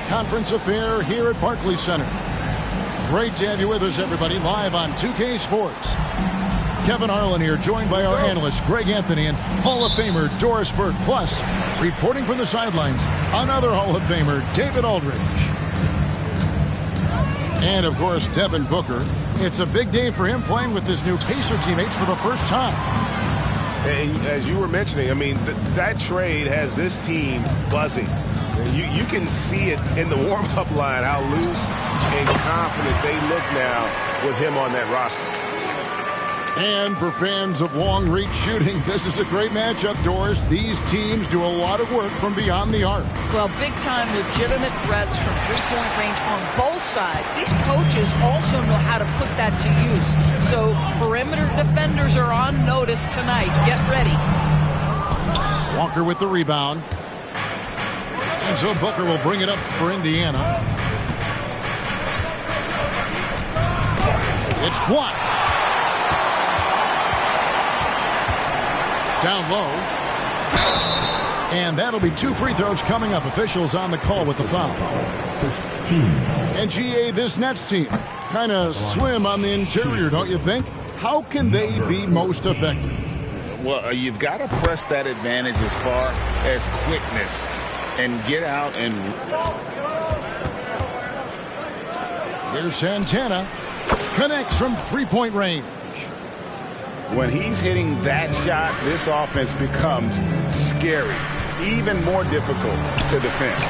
conference affair here at Barclays Center. Great to have you with us, everybody, live on 2K Sports. Kevin Harlan here, joined by our analyst, Greg Anthony, and Hall of Famer Doris Burke. Plus, reporting from the sidelines, another Hall of Famer, David Aldridge. And, of course, Devin Booker. It's a big day for him playing with his new Pacer teammates for the first time. And as you were mentioning, I mean, that trade has this team buzzing. You can see it in the warm-up line, how loose and confident they look now with him on that roster. And for fans of long-reach shooting, this is a great matchup, Doris. These teams do a lot of work from beyond the arc. Well, big-time legitimate threats from three-point range on both sides. These coaches also know how to put that to use. So perimeter defenders are on notice tonight. Get ready. Walker with the rebound. And so Booker will bring it up for Indiana. It's blocked. Down low. And that'll be 2 free throws coming up. Officials on the call with the foul. And GA, this Nets team kind of swim on the interior, don't you think? How can they be most effective? Well, you've got to press that advantage as far as quickness and get out and... Here's Santana. Connects from three-point range. When he's hitting that shot, this offense becomes scary, even more difficult to defend.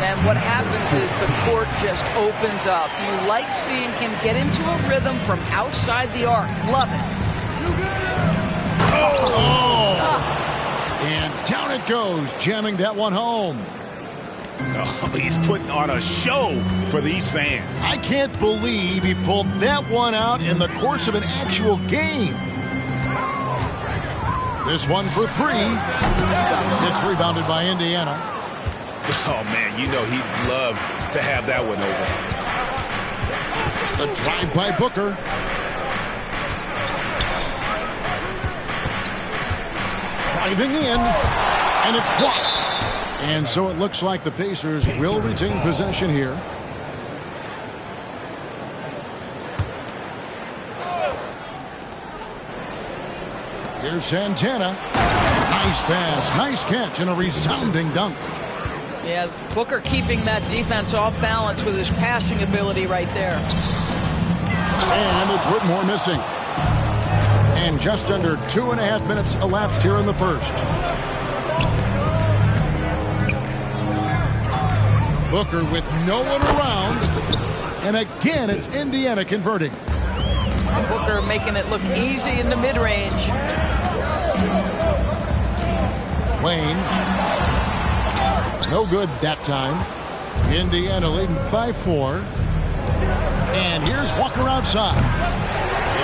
And what happens is the court just opens up. You like seeing him get into a rhythm from outside the arc. Love it. And down it goes, jamming that one home. Oh, he's putting on a show for these fans. I can't believe he pulled that one out in the course of an actual game. This one for 3. It's rebounded by Indiana. Oh, man, you know he'd love to have that one over. The drive by Booker. Driving in, and it's blocked. And so it looks like the Pacers will retain possession here. Here's Santana. Nice pass, nice catch, and a resounding dunk. Yeah, Booker keeping that defense off balance with his passing ability right there. And it's Whitmore missing. And just under 2.5 minutes elapsed here in the first. Booker with no one around. And again, it's Indiana converting. Booker making it look easy in the mid-range. Wayne. No good that time. Indiana leading by 4. And here's Walker outside.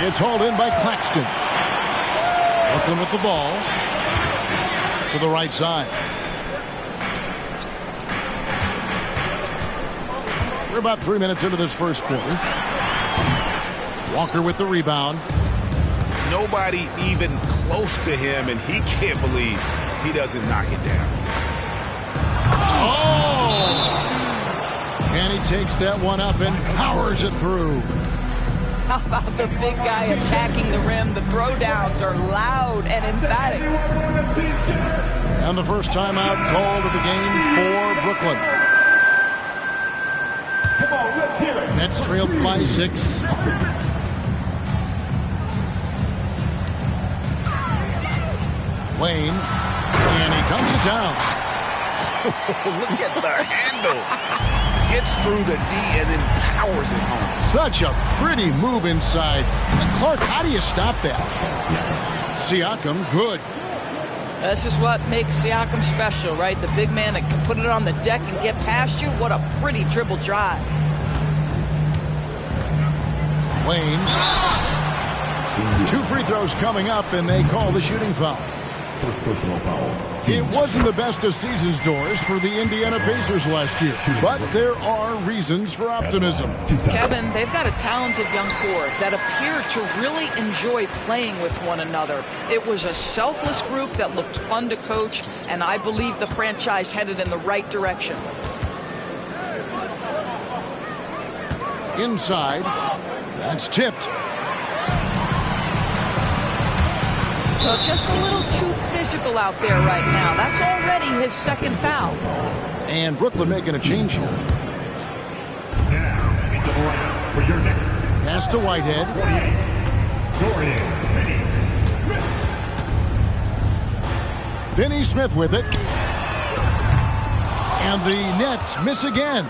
It's hauled in by Claxton. Brooklyn with the ball. To the right side. We're about 3 minutes into this first quarter. Walker with the rebound. Nobody even close to him, and he can't believe he doesn't knock it down. Oh! And he takes that one up and powers it through. How about the big guy attacking the rim? The throwdowns are loud and emphatic. And the first timeout called of the game for Brooklyn. Come on, let's hear it. Nets trailed by 6. Wayne, and he dumps it down. Look at the handles. Gets through the D and then powers it home. Such a pretty move inside. Clark, how do you stop that? Siakam, good. This is what makes Siakam special, right? The big man that can put it on the deck and get past you. What a pretty dribble drive. Wayne. 2 free throws coming up, and they call the shooting foul. First personal foul. It wasn't the best of seasons, Doris, for the Indiana Pacers last year, but there are reasons for optimism. Kevin, they've got a talented young core that appear to really enjoy playing with one another. It was a selfless group that looked fun to coach, and I believe the franchise headed in the right direction. Inside. That's tipped. Well, just a little too physical out there right now. That's already his second foul. And Brooklyn making a change here. Now, into the lineup for your next. Pass to Whitehead. 48, Dorian Finney-Smith. Finney-Smith with it. And the Nets miss again.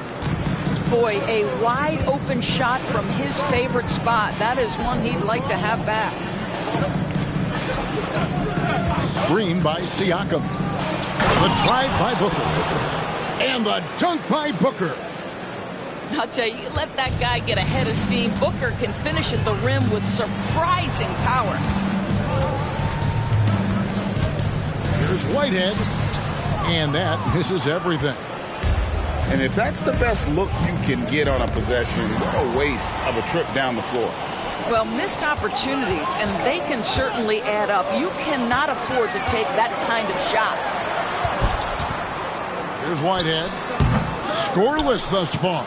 Boy, a wide open shot from his favorite spot. That is one he'd like to have back. Screen by Siakam. The drive by Booker. And the dunk by Booker. I'll tell you, you let that guy get a head of steam. Booker can finish at the rim with surprising power. Here's Whitehead. And that misses everything. And if that's the best look you can get on a possession, what a waste of a trip down the floor. Well, missed opportunities, and they can certainly add up. You cannot afford to take that kind of shot. Here's Whitehead. Scoreless thus far.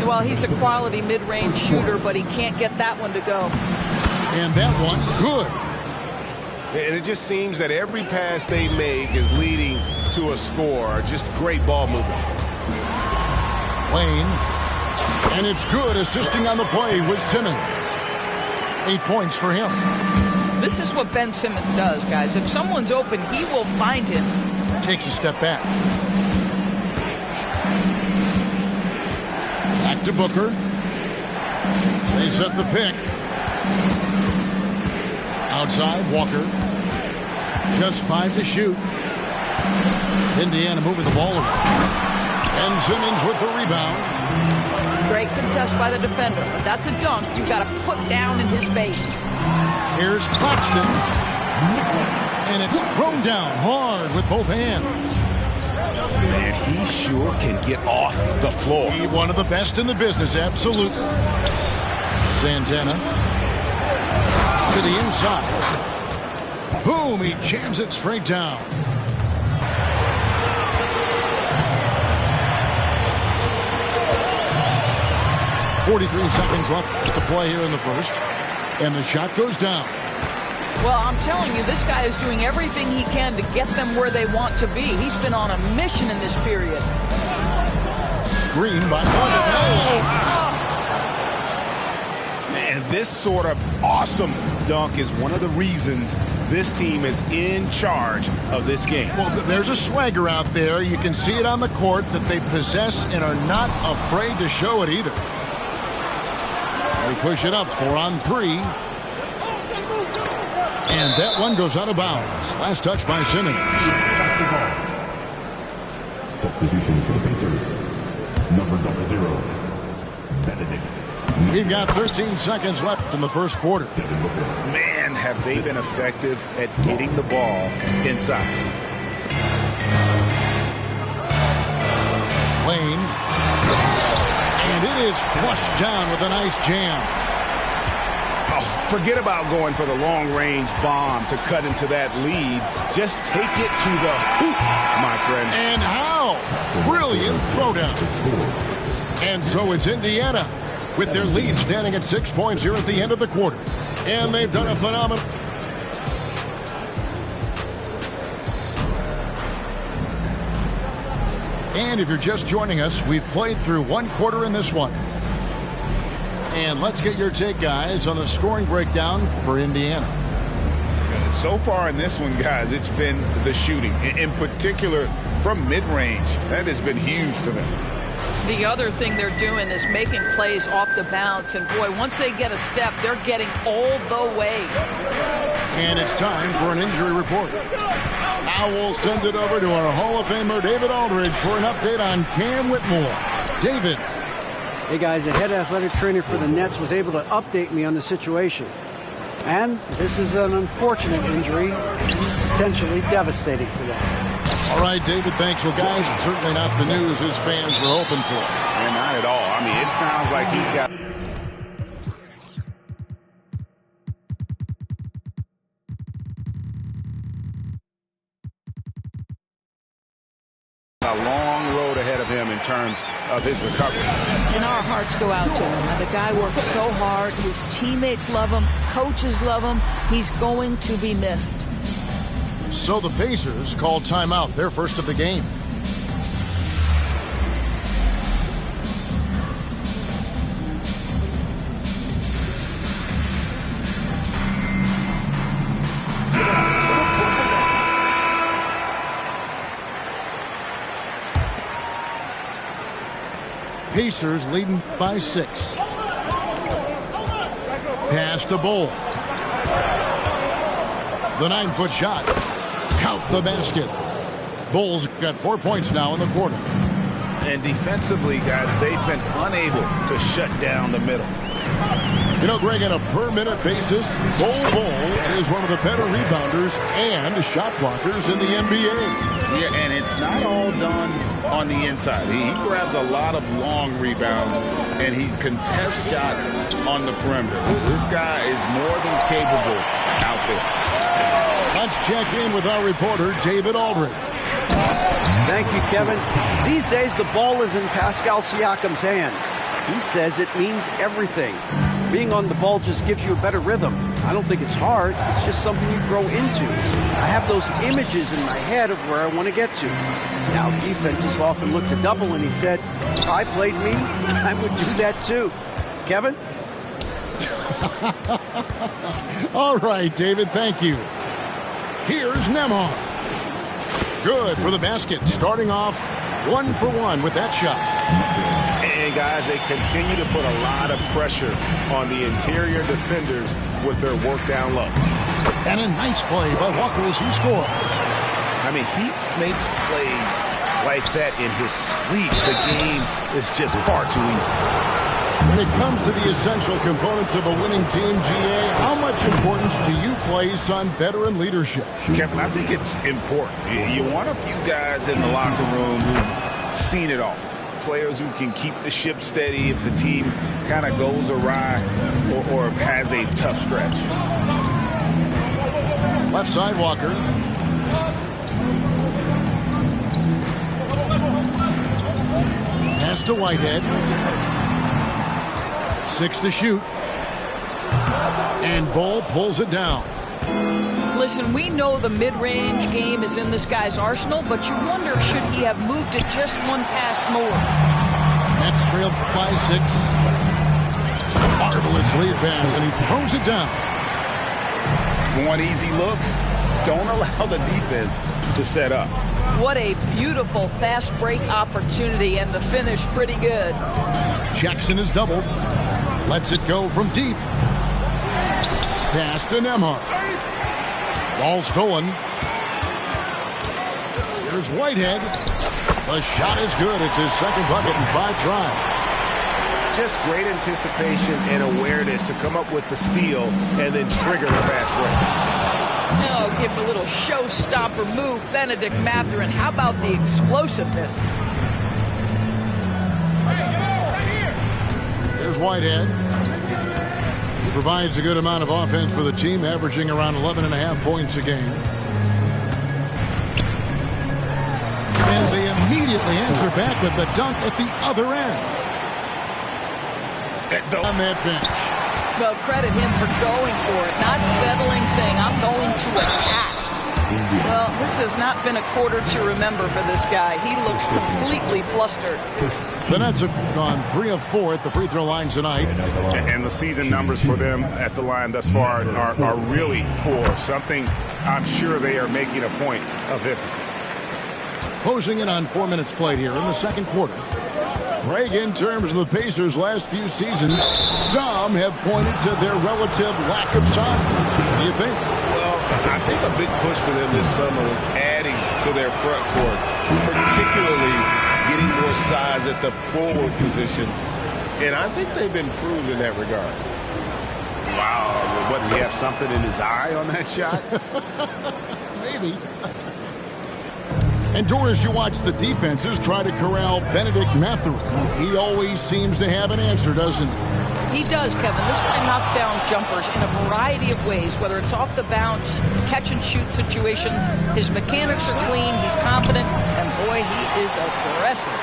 Well, he's a quality mid-range shooter, but he can't get that one to go. And that one, good. And it just seems that every pass they make is leading to a score. Just great ball movement. Lane. And it's good, assisting on the play with Simmons. 8 points for him. This is what Ben Simmons does, guys. If someone's open, he will find him. Takes a step back. Back to Booker. They set the pick. Outside, Walker. Just 5 to shoot. Indiana moving the ball around. And Simmons with the rebound. Great contest by the defender. But that's a dunk you got to put down in his face. Here's Claxton. And it's thrown down hard with both hands. Man, he sure can get off the floor. He one of the best in the business, absolutely. Santana to the inside. Boom, he jams it straight down. .43 seconds left to play here in the first. And the shot goes down. Well, I'm telling you, this guy is doing everything he can to get them where they want to be. He's been on a mission in this period. Green by Man, this sort of awesome dunk is one of the reasons this team is in charge of this game. Well, there's a swagger out there. You can see it on the court that they possess and are not afraid to show it either. They push it up 4-on-3. And that one goes out of bounds. Last touch by Simmons. Substitutions for the Pacers. Number 0, Benedict. We've got 13 seconds left in the first quarter. Man, have they been effective at getting the ball inside. Lane. And it is flushed down with a nice jam. Oh, forget about going for the long-range bomb to cut into that lead. Just take it to the hoop, my friend. And how? Brilliant throwdown. And so it's Indiana with their lead standing at 6 points here at the end of the quarter. And they've done a phenomenal... And if you're just joining us, we've played through one quarter in this one. And let's get your take, guys, on the scoring breakdown for Indiana. So far in this one, guys, it's been the shooting. In particular, from mid-range. That has been huge for them. The other thing they're doing is making plays off the bounce. And, boy, once they get a step, they're getting all the way. And it's time for an injury report. Now we'll send it over to our Hall of Famer, David Aldridge, for an update on Cam Whitmore. David. Hey, guys, the head athletic trainer for the Nets was able to update me on the situation. And this is an unfortunate injury, potentially devastating for them. All right, David, thanks. Well, guys, certainly not the news his fans were hoping for. And not at all. I mean, it sounds like he's got a long road ahead of him in in terms of his recovery. And our hearts go out to him. The guy works so hard. His teammates love him. Coaches love him. He's going to be missed. So the Pacers call timeout, their first of the game. Pacers leading by 6. Pass to Bol. The 9-foot shot. Count the basket. Bol's got 4 points now in the quarter. And defensively, guys, they've been unable to shut down the middle. You know, Greg, on a per-minute basis, Bol is one of the better rebounders and shot blockers in the NBA. Yeah, and it's not all done on the inside. He grabs a lot of long rebounds, and he contests shots on the perimeter. This guy is more than capable out there. Let's check in with our reporter, David Aldridge. Thank you, Kevin. These days, the ball is in Pascal Siakam's hands. He says it means everything. Being on the ball just gives you a better rhythm. I don't think it's hard. It's just something you grow into. I have those images in my head of where I want to get to. Now, defenses often look to double, and he said, if I played me, I would do that too. Kevin? All right, David, thank you. Here's Nembhard. Good for the basket, starting off 1 for 1 with that shot. And guys, they continue to put a lot of pressure on the interior defenders with their work down low. And a nice play by Walker as he scores. I mean, he makes plays like that in his sleep. The game is just far too easy. When it comes to the essential components of a winning team, GA, how much importance do you place on veteran leadership? Kevin, I think it's important. You want a few guys in the locker room who've seen it all. Players who can keep the ship steady if the team kind of goes awry or has a tough stretch. Left side, Walker. Pass to Whitehead. 6 to shoot. And Bol pulls it down. Listen, we know the mid-range game is in this guy's arsenal, but you wonder, should he have moved it just one pass more? Nets trailed by 6. Marvelous lead pass, and he throws it down. Want easy looks? Don't allow the defense to set up. What a beautiful fast break opportunity, and the finish pretty good. Jackson is doubled. Lets it go from deep. Pass to Nembhard. Ball stolen. Here's Whitehead. The shot is good. It's his second bucket in 5 tries. Just great anticipation and awareness to come up with the steal and then trigger the fast break. No, give him a little showstopper move, Bennedict Mathurin. How about the explosiveness? Here's Whitehead. He provides a good amount of offense for the team, averaging around 11.5 points a game. And they immediately answer back with the dunk at the other end. On that bench. Well, credit him for going for it, not settling, saying, I'm going to attack. Well, this has not been a quarter to remember for this guy. He looks completely flustered. The Nets have gone 3 of 4 at the free throw line tonight. And the season numbers for them at the line thus far are really poor. Something I'm sure they are making a point of emphasis. Closing in on 4 minutes played here in the second quarter. Greg, in terms of the Pacers' last few seasons, some have pointed to their relative lack of size. What do you think? Well, I think a big push for them this summer was adding to their front court, particularly getting more size at the forward positions. And I think they've improved in that regard. Wow, what, did he have something in his eye on that shot? Maybe. And Doris, you watch the defenses try to corral Bennedict Mathurin. He always seems to have an answer, doesn't he? He does, Kevin. This guy knocks down jumpers in a variety of ways, whether it's off the bounce, catch-and-shoot situations. His mechanics are clean. He's confident. And, boy, he is aggressive.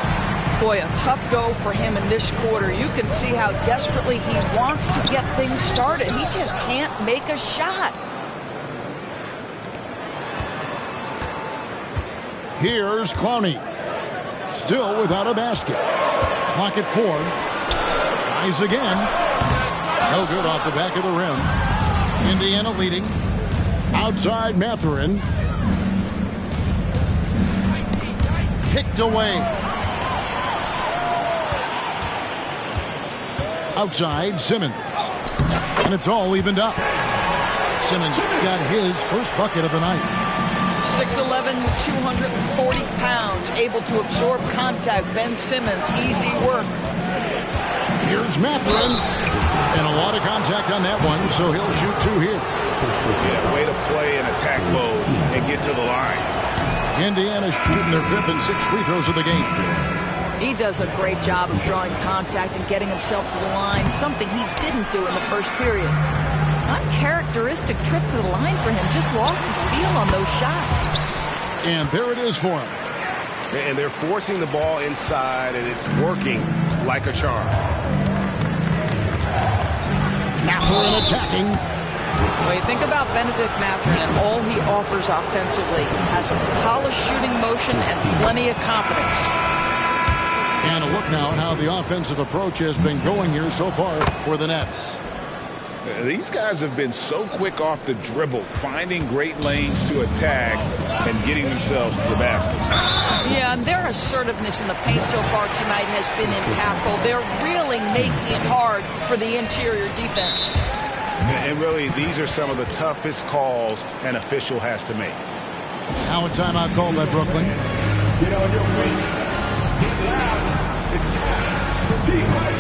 Boy, a tough go for him in this quarter. You can see how desperately he wants to get things started. He just can't make a shot. Here's Clowney. Still without a basket. Clock at 4. Tries again. No good off the back of the rim. Indiana leading. Outside Mathurin. Kicked away. Outside Simmons. And it's all evened up. Simmons got his first bucket of the night. 6'11", 240 pounds, able to absorb contact. Ben Simmons, easy work. Here's Mathurin. And a lot of contact on that one, so he'll shoot 2 here. Yeah, way to play in attack mode and get to the line. Indiana's shooting their 5th and 6th free throws of the game. He does a great job of drawing contact and getting himself to the line, something he didn't do in the first period. Uncharacteristic trip to the line for him. Just lost his feel on those shots. And there it is for him. And they're forcing the ball inside, and it's working like a charm. Mathurin attacking. When you think about Benedict Mathurin and all he offers offensively, has a polished shooting motion and plenty of confidence. And a look now at how the offensive approach has been going here so far for the Nets. These guys have been so quick off the dribble, finding great lanes to attack and getting themselves to the basket. Yeah, and their assertiveness in the paint so far tonight has been impactful. They're really making it hard for the interior defense. And really, these are some of the toughest calls an official has to make. Now a timeout called by Brooklyn. Get on your feet. Get loud. It's time for Team Fight.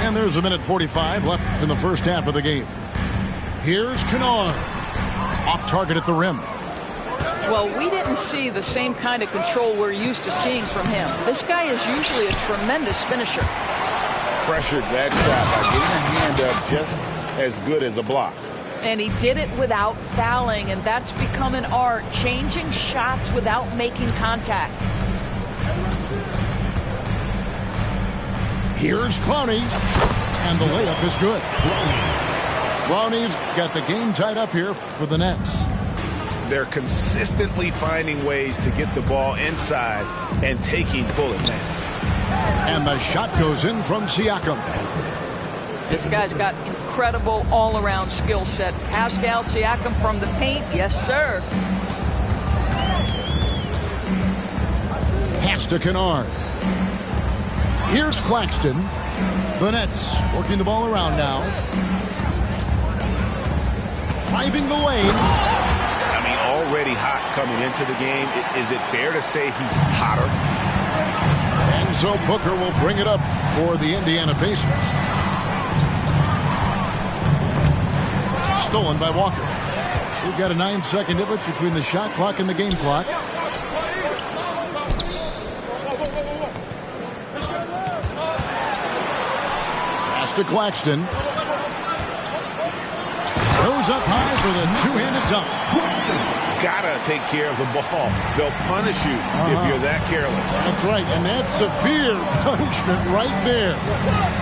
And there's a minute 45 left in the first half of the game. Here's Kennard. Off target at the rim. Well, we didn't see the same kind of control we're used to seeing from him. This guy is usually a tremendous finisher. Pressured that shot by getting a hand up just as good as a block. And he did it without fouling, and that's become an art, changing shots without making contact. Here's Clowney. And the layup is good. Clowney's got the game tied up here for the Nets. They're consistently finding ways to get the ball inside and taking full advantage. And the shot goes in from Siakam. This guy's got incredible all-around skill set. Pascal Siakam from the paint, yes, sir. Pass to Kennard. Here's Claxton. The Nets working the ball around now. Driving the lane. I mean, already hot coming into the game. Is it fair to say he's hotter? And so Booker will bring it up for the Indiana Pacers. Stolen by Walker. We've got a 9-second difference between the shot clock and the game clock. Pass to Claxton. Goes up high for the two-handed dunk. Gotta take care of the ball. They'll punish you if you're that careless. That's right, and that's severe punishment right there.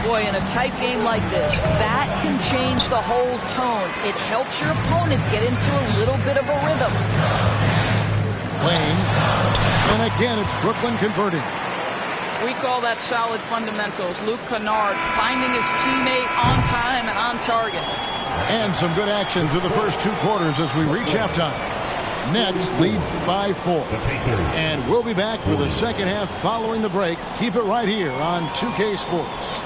Boy, in a tight game like this, that can change the whole tone. It helps your opponent get into a little bit of a rhythm. Lane. And again, it's Brooklyn converting. We call that solid fundamentals. Luke Kennard finding his teammate on time and on target. And some good action through the first 2 quarters as we reach halftime. Nets lead by 4. And we'll be back for the second half following the break. Keep it right here on 2K Sports.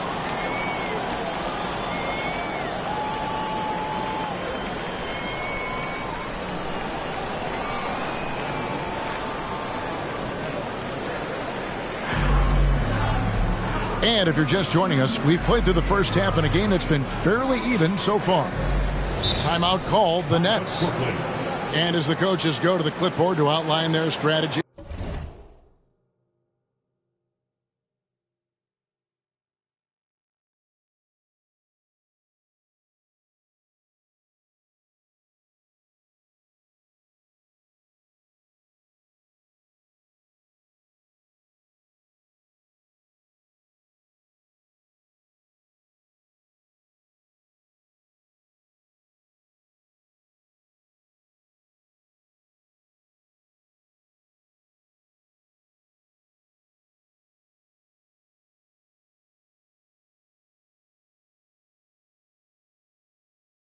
And if you're just joining us, we've played through the first half in a game that's been fairly even so far. Timeout called the Nets. And as the coaches go to the clipboard to outline their strategy.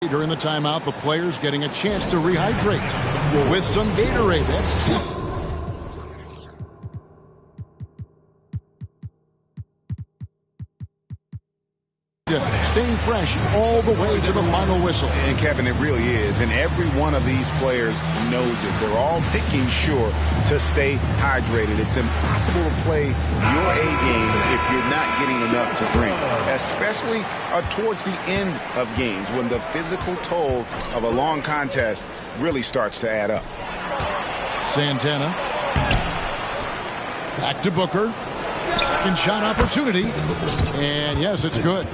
During the timeout, the players getting a chance to rehydrate with some Gatorade. That's key. Staying fresh all the way to the final whistle. And Kevin, it really is. And every one of these players knows it. They're all making sure to stay hydrated. It's impossible to play your A game if you're not getting enough to drink, especially towards the end of games when the physical toll of a long contest really starts to add up. Santana. Back to Booker. Second shot opportunity. And yes, it's good.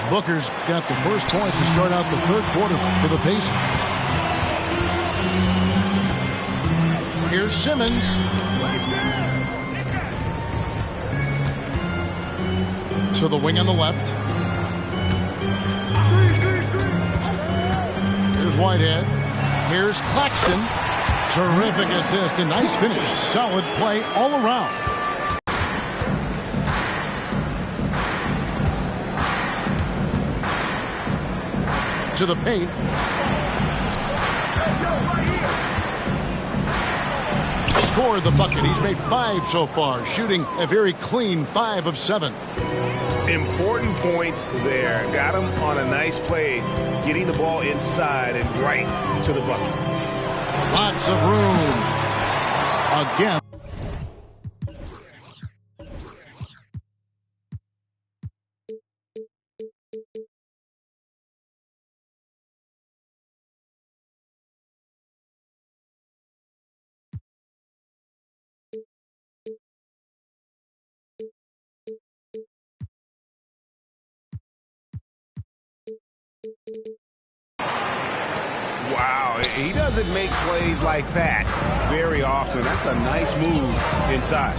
Booker's got the first points to start out the third quarter for the Pacers. Here's Simmons. To the wing on the left. Here's Whitehead. Here's Claxton. Terrific assist and nice finish. Solid play all around. To the paint. Scored the bucket. He's made 5 so far, shooting a very clean 5 of 7. Important points there. Got him on a nice play, getting the ball inside and right to the bucket. Lots of room. Again. Wow, he doesn't make plays like that very often. That's a nice move inside.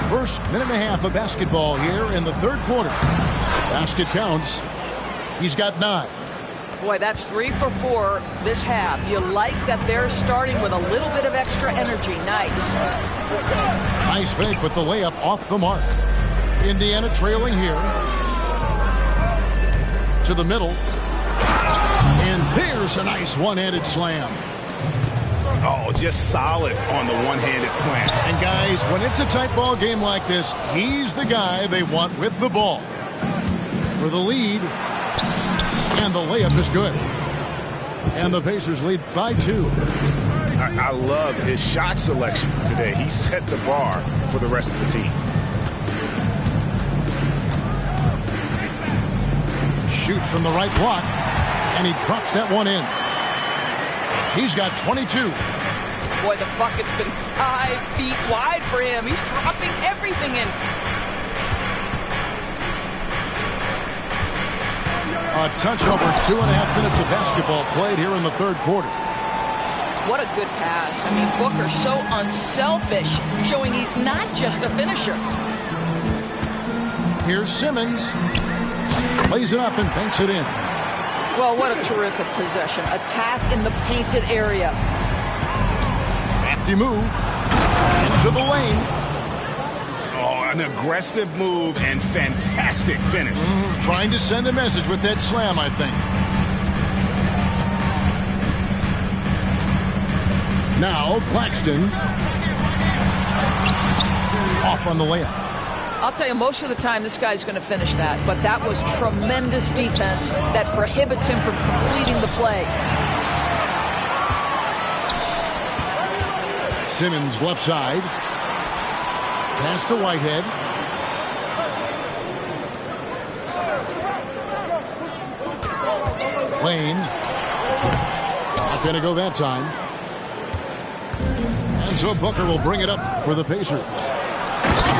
First minute and a half of basketball here in the third quarter. Basket counts. He's got 9. Boy, that's 3 for 4 this half. You like that they're starting with a little bit of extra energy. Nice. Nice fake, but the layup off the mark. Indiana trailing here. To the middle. And there's a nice one-handed slam. Oh, just solid on the one-handed slam. And guys, when it's a tight ball game like this, he's the guy they want with the ball. For the lead. And the layup is good. And the Pacers lead by 2. I love his shot selection today. He set the bar for the rest of the team. Shoots from the right block, and he drops that one in. He's got 22. Boy, the bucket's been 5 feet wide for him. He's dropping everything in. A touch over 2.5 minutes of basketball played here in the third quarter. What a good pass. I mean, Booker so unselfish, showing he's not just a finisher. Here's Simmons. Plays it up and banks it in. Well, what a terrific possession. Attack in the painted area. Crafty move. Into the lane. Oh, an aggressive move and fantastic finish. Trying to send a message with that slam, I think. Now, Claxton. Off on the layup. I'll tell you, most of the time this guy's going to finish that, but that was tremendous defense that prohibits him from completing the play. Simmons left side. Pass to Whitehead. Lane. Not going to go that time. And so Booker will bring it up for the Pacers.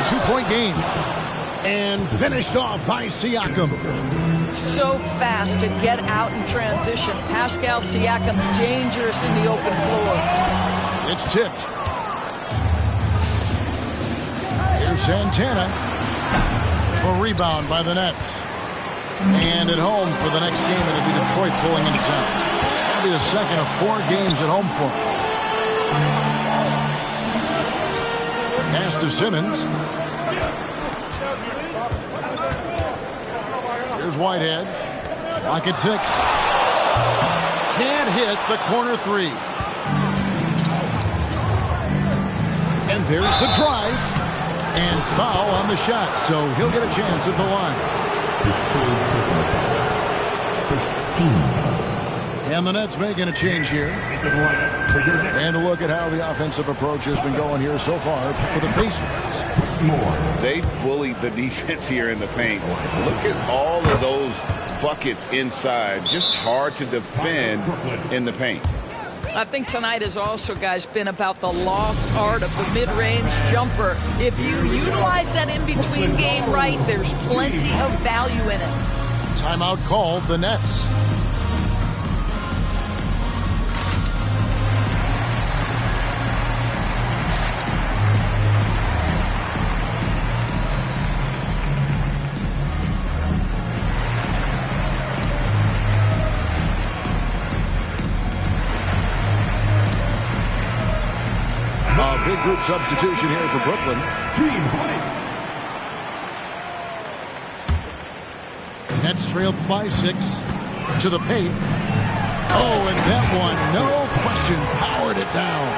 2-point game. And finished off by Siakam. So fast to get out in transition. Pascal Siakam dangerous in the open floor. It's tipped. Here's Santana. A rebound by the Nets. And at home for the next game, it'll be Detroit pulling into town. That'll be the second of 4 games at home for him. Pass to Simmons. Here's Whitehead. Lock at 6. Can't hit the corner 3. And there's the drive. And foul on the shot, so he'll get a chance at the line. 15. And the Nets making a change here. And a look at how the offensive approach has been going here so far for the Pacers. They bullied the defense here in the paint. Look at all of those buckets inside. Just hard to defend in the paint. I think tonight has also, guys, been about the lost art of the mid-range jumper. If you utilize that in-between game right, there's plenty of value in it. Timeout called, the Nets. Big group substitution here for Brooklyn. Nets trailed by 6 to the paint. Oh, and that one, no question, powered it down.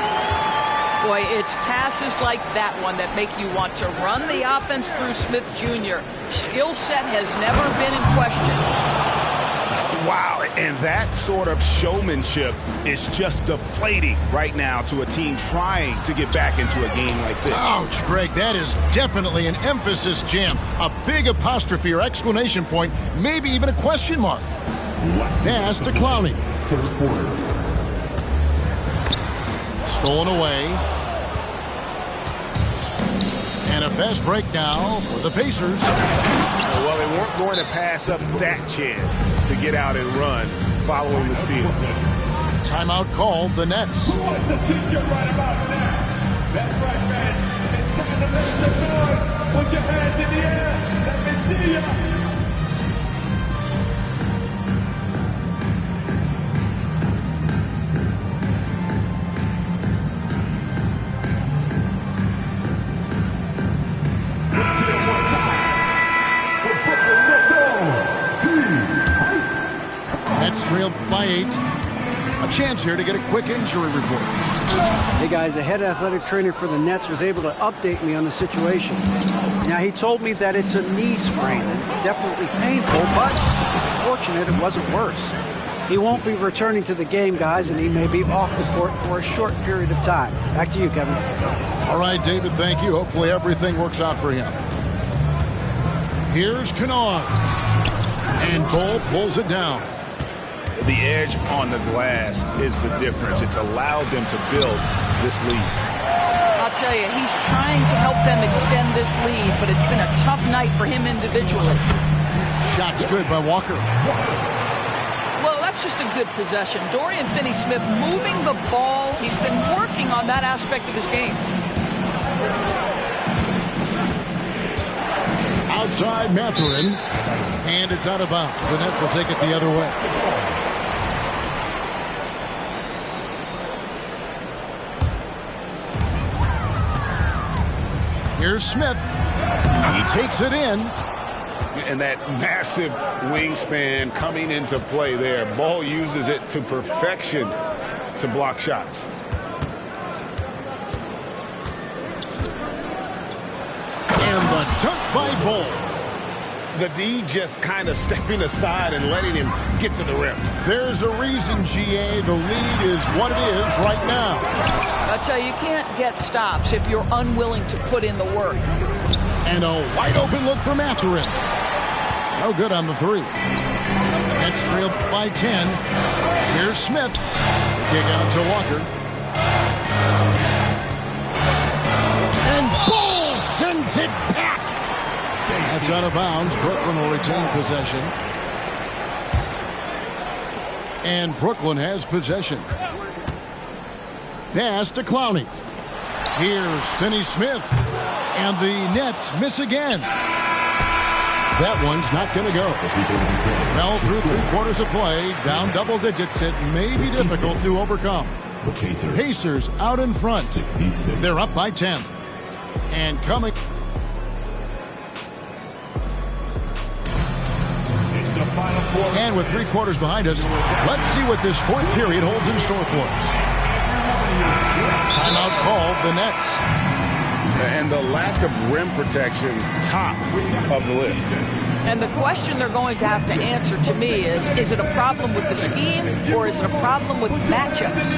Boy, it's passes like that one that make you want to run the offense through Smith Jr. Skill set has never been in question. Wow, and that sort of showmanship is just deflating right now to a team trying to get back into a game like this. Ouch, Greg, that is definitely an emphasis jam. A big apostrophe or exclamation point, maybe even a question mark. Pass to Clowney. Stolen away. And a fast break now for the Pacers. Well, they weren't going to pass up that chance to get out and run following the steal. Timeout called, the Nets. Right about that. That's right, man. It's time to make some noise. Put your hands in the air. Let me see ya. Nets trailed by 8. A chance here to get a quick injury report. Hey guys, the head athletic trainer for the Nets was able to update me on the situation. Now he told me that it's a knee sprain and it's definitely painful, but it's fortunate it wasn't worse. He won't be returning to the game, guys, and he may be off the court for a short period of time. Back to you, Kevin. All right, David, thank you. Hopefully everything works out for him. Here's Kennard. And Cole pulls it down. The edge on the glass is the difference. It's allowed them to build this lead. I'll tell you, he's trying to help them extend this lead, but it's been a tough night for him individually. Shot's good by Walker. Well, that's just a good possession. Dorian Finney-Smith moving the ball. He's been working on that aspect of his game. Outside Mathurin. And it's out of bounds. The Nets will take it the other way. Here's Smith. He takes it in. And that massive wingspan coming into play there. Ball uses it to perfection to block shots. And the dunk by Bol. The D just kind of stepping aside and letting him get to the rim. There's a reason, GA. The lead is what it is right now. I'll tell you, you can't get stops if you're unwilling to put in the work. And a wide open look for Mathurin. No good on the 3. Nets trailed by 10. Here's Smith. Kick out to Walker. And Bol sends it back. That's out of bounds. Brooklyn will retain possession. And Brooklyn has possession. Pass to Clowney. Here's Finney-Smith. And the Nets miss again. That one's not going to go. Well, through 3 quarters of play, down double digits, it may be difficult to overcome. Pacers out in front. They're up by 10. And coming. And with 3 quarters behind us, let's see what this 4th period holds in store for us. Timeout called, the Nets. And the lack of rim protection, top of the list. And the question they're going to have to answer to me is it a problem with the scheme or is it a problem with matchups?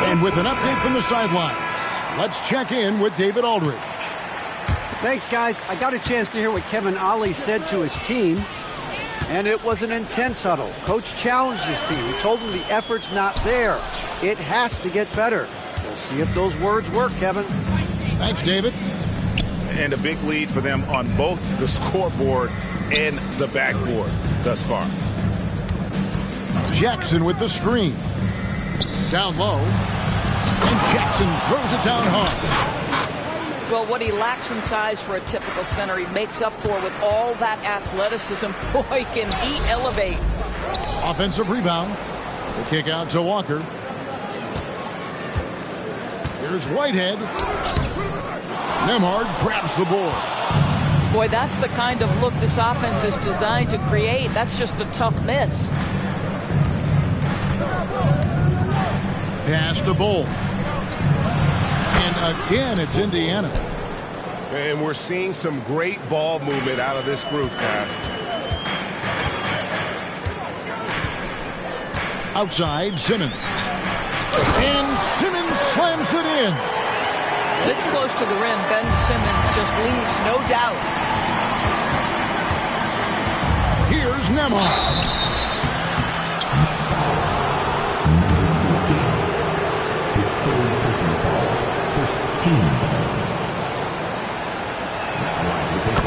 And with an update from the sidelines, let's check in with David Aldridge. Thanks, guys. I got a chance to hear what Kevin Ollie said to his team, and it was an intense huddle. Coach challenged his team. He told them the effort's not there. It has to get better. We'll see if those words work, Kevin. Thanks, David. And a big lead for them on both the scoreboard and the backboard thus far. Jackson with the screen. Down low. And Jackson throws it down hard. Well, what he lacks in size for a typical center, he makes up for with all that athleticism. Boy, can he elevate. Offensive rebound. The kick out to Walker. Here's Whitehead. Nembhard grabs the board. Boy, that's the kind of look this offense is designed to create. That's just a tough miss. Pass to Bol. And again, it's Indiana. And we're seeing some great ball movement out of this group, guys. Outside, Simmons. And Simmons slams it in. This close to the rim, Ben Simmons just leaves no doubt. Here's Nembhard.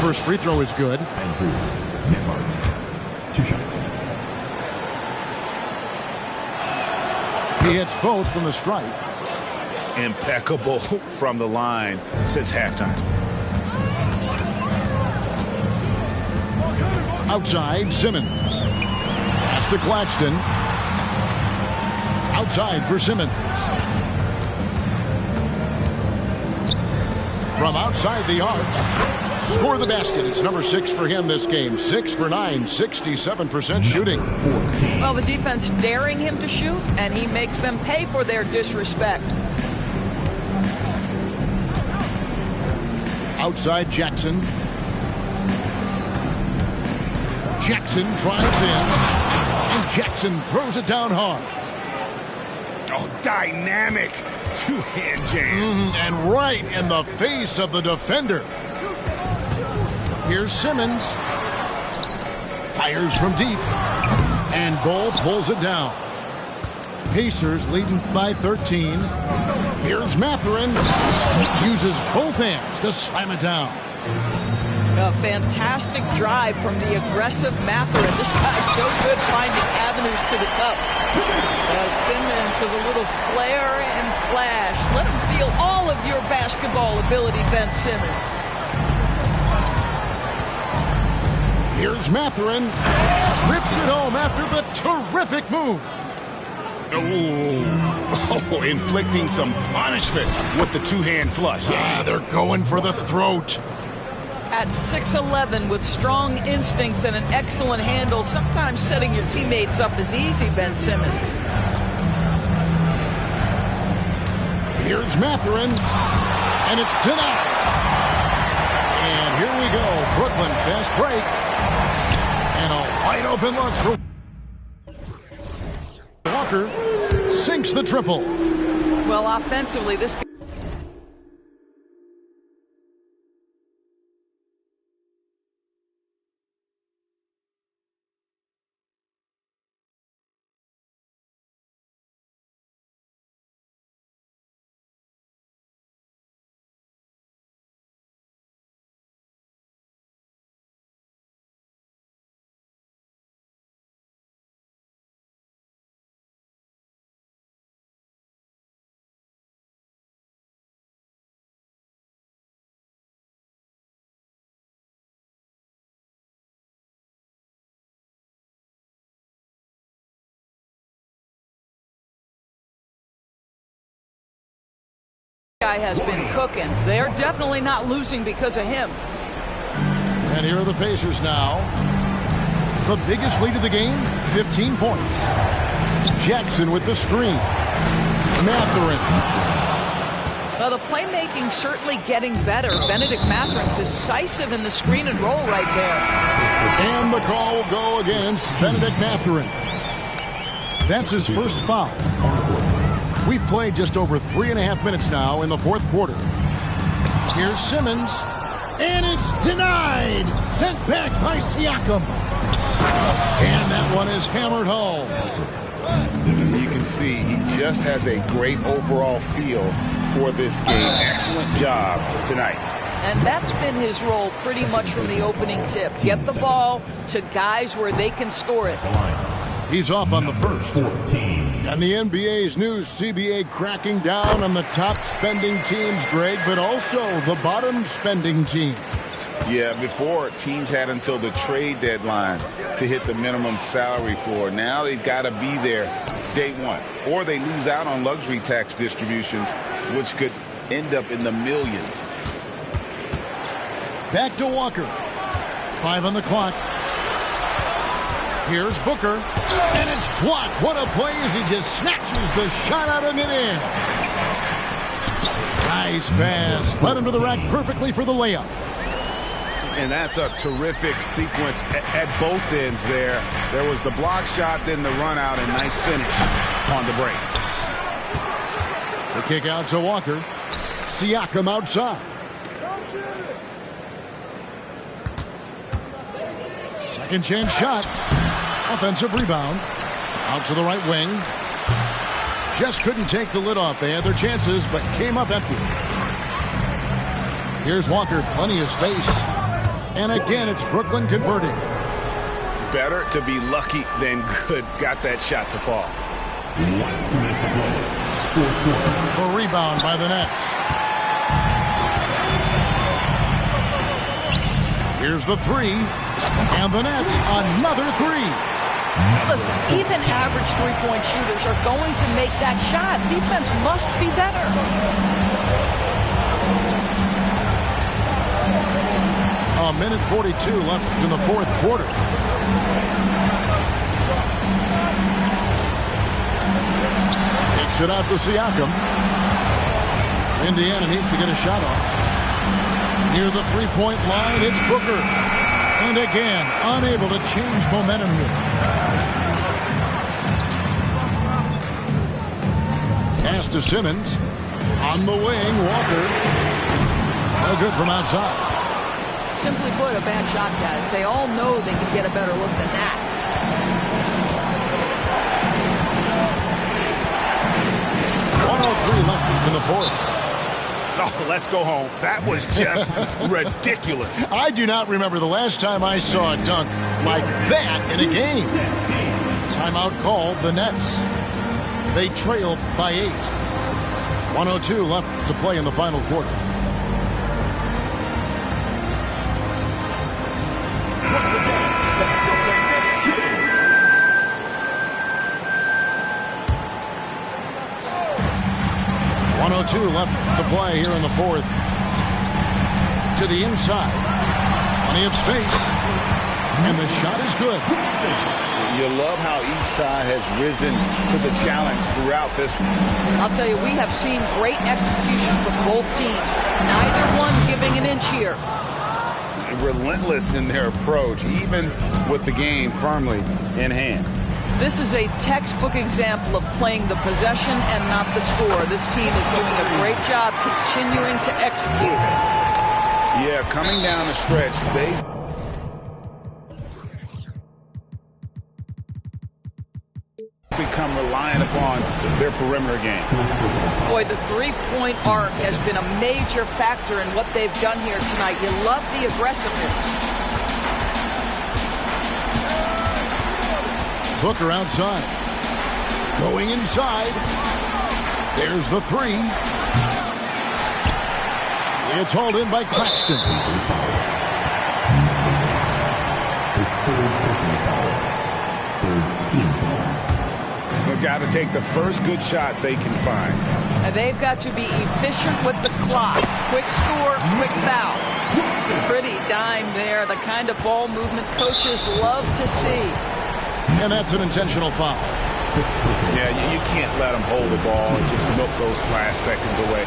First free throw is good. Andrew Nembhard. 2 shots. He hits both from the stripe. Impeccable from the line since halftime. Outside, Simmons. Pass to Claxton. Outside for Simmons. From outside the arc. Score the basket. It's number 6 for him this game. 6 for 9, 67% shooting. Well, the defense daring him to shoot, and he makes them pay for their disrespect. Outside Jackson. Jackson drives in. And Jackson throws it down hard. Oh, dynamic two-hand jam. And right in the face of the defender. Here's Simmons. Fires from deep. And Bol pulls it down. Pacers leading by 13. Here's Mathurin. Uses both hands to slam it down. A fantastic drive from the aggressive Mathurin. This guy's so good finding avenues to the cup. Simmons with a little flair and flash. Let him feel all of your basketball ability, Ben Simmons. Here's Mathurin. Rips it home after the terrific move. Oh, inflicting some punishment with the two-hand flush. Yeah, they're going for the throat. At 6'11", with strong instincts and an excellent handle, sometimes setting your teammates up is easy, Ben Simmons. Here's Mathurin. And it's denied. And here we go. Brooklyn fast break. And a wide open look for Walker. Sinks the triple. Well, offensively, this guy has been cooking. They're definitely not losing because of him. And here are the Pacers now. The biggest lead of the game, 15 points. Jackson with the screen. Mathurin. Well, the playmaking certainly getting better. Benedict Mathurin decisive in the screen and roll right there. And the call will go against Benedict Mathurin. That's his first foul. We've played just over 3.5 minutes now in the fourth quarter. Here's Simmons. And it's denied. Sent back by Siakam. And that one is hammered home. You can see he just has a great overall feel for this game. Excellent job tonight. And that's been his role pretty much from the opening tip. Get the ball to guys where they can score it. He's off on the first. And the NBA's new CBA cracking down on the top spending teams, Greg, but also the bottom spending teams. Yeah, before teams had until the trade deadline to hit the minimum salary floor. Now they've got to be there day one, or they lose out on luxury tax distributions, which could end up in the millions. Back to Walker. 5 on the clock. Here's Booker. And it's blocked. What a play as he just snatches the shot out of midair. Nice pass. Led him to the rack perfectly for the layup. And that's a terrific sequence at both ends there. There was the block shot, then the run out, and nice finish on the break. The kick out to Walker. Siakam outside. Second chance shot. Offensive rebound. Out to the right wing. Just couldn't take the lid off. They had their chances, but came up empty. Here's Walker. Plenty of space. And again, it's Brooklyn converting. Better to be lucky than good. Got that shot to fall. A rebound by the Nets. Here's the three. And the Nets, another three. Listen, even average three-point shooters are going to make that shot. Defense must be better. A minute 42 left in the fourth quarter. Takes it out to Siakam. Indiana needs to get a shot off. Near the three-point line, it's Booker. And again, unable to change momentum here. Pass to Simmons. On the wing, Walker. No good from outside. Simply put, a bad shot, guys. They all know they can get a better look than that. 103 left in the fourth. Oh, let's go home. That was just ridiculous. I do not remember the last time I saw a dunk like that in a game. Timeout called the Nets. They trail by 8. 102 left to play in the final quarter. Two left to play here in the fourth. To the inside. Plenty of space. And the shot is good. You love how each side has risen to the challenge throughout this one. I'll tell you, we have seen great execution from both teams. Neither one giving an inch here. Relentless in their approach, even with the game firmly in hand. This is a textbook example of playing the possession and not the score. This team is doing a great job continuing to execute. Yeah, coming down the stretch, they become reliant upon their perimeter game. Boy, the three-point arc has been a major factor in what they've done here tonight. You love the aggressiveness. Booker outside. Going inside. There's the three. It's hauled in by Claxton. They've got to take the first good shot they can find. And they've got to be efficient with the clock. Quick score, quick foul. Pretty dime there, the kind of ball movement coaches love to see. And that's an intentional foul. Yeah, you can't let them hold the ball and just milk those last seconds away.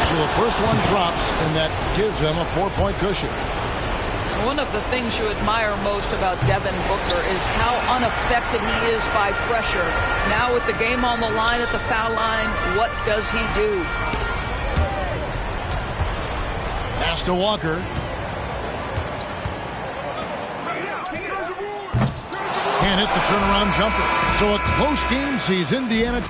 So the first one drops, and that gives them a 4-point cushion. One of the things you admire most about Devin Booker is how unaffected he is by pressure. Now with the game on the line at the foul line, what does he do? Pass to Walker. Can't hit the turnaround jumper. So a close game sees Indiana.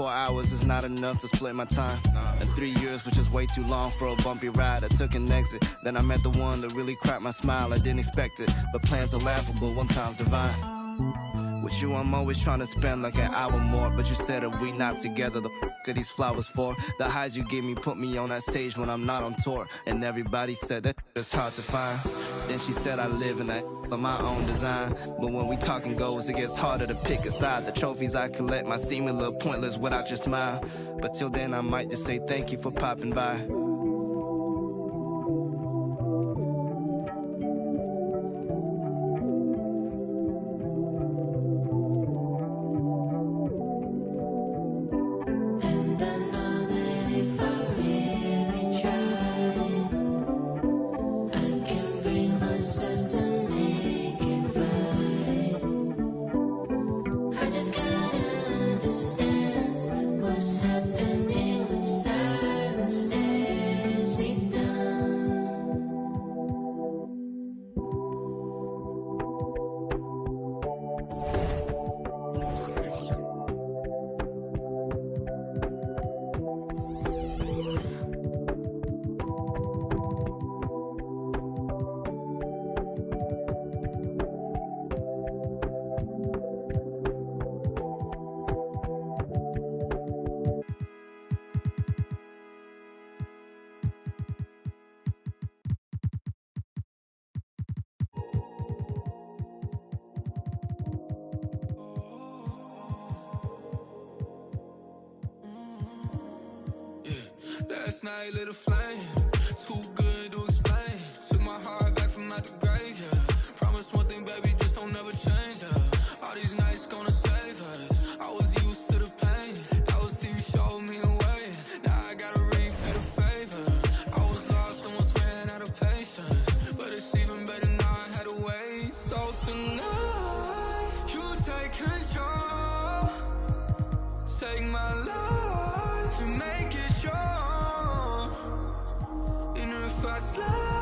Hours is not enough to split my time. And 3 years was just way too long for a bumpy ride. I took an exit, then I met the one that really cracked my smile. I didn't expect it, but plans are laughable, one time's divine. With you, I'm always trying to spend like an hour more. But you said if we not together, the f*** are these flowers for? The highs you give me put me on that stage when I'm not on tour. And everybody said that it's hard to find. Then she said I live in that of my own design. But when we talking goals, it gets harder to pick a side. The trophies I collect might seem a little pointless without your smile. But till then, I might just say thank you for popping by. Last night lit a flame, too good to explain. Took my heart back from out the grave, yeah. Promise one thing, baby, just don't ever change, yeah. All these nights gonna save us. I was used to the pain, that was till you showed me the way. Now I gotta repeat a favor. I was lost, almost ran out of patience, but it's even better now I had to wait. So tonight, you take control, take my life and make it yours. If I slide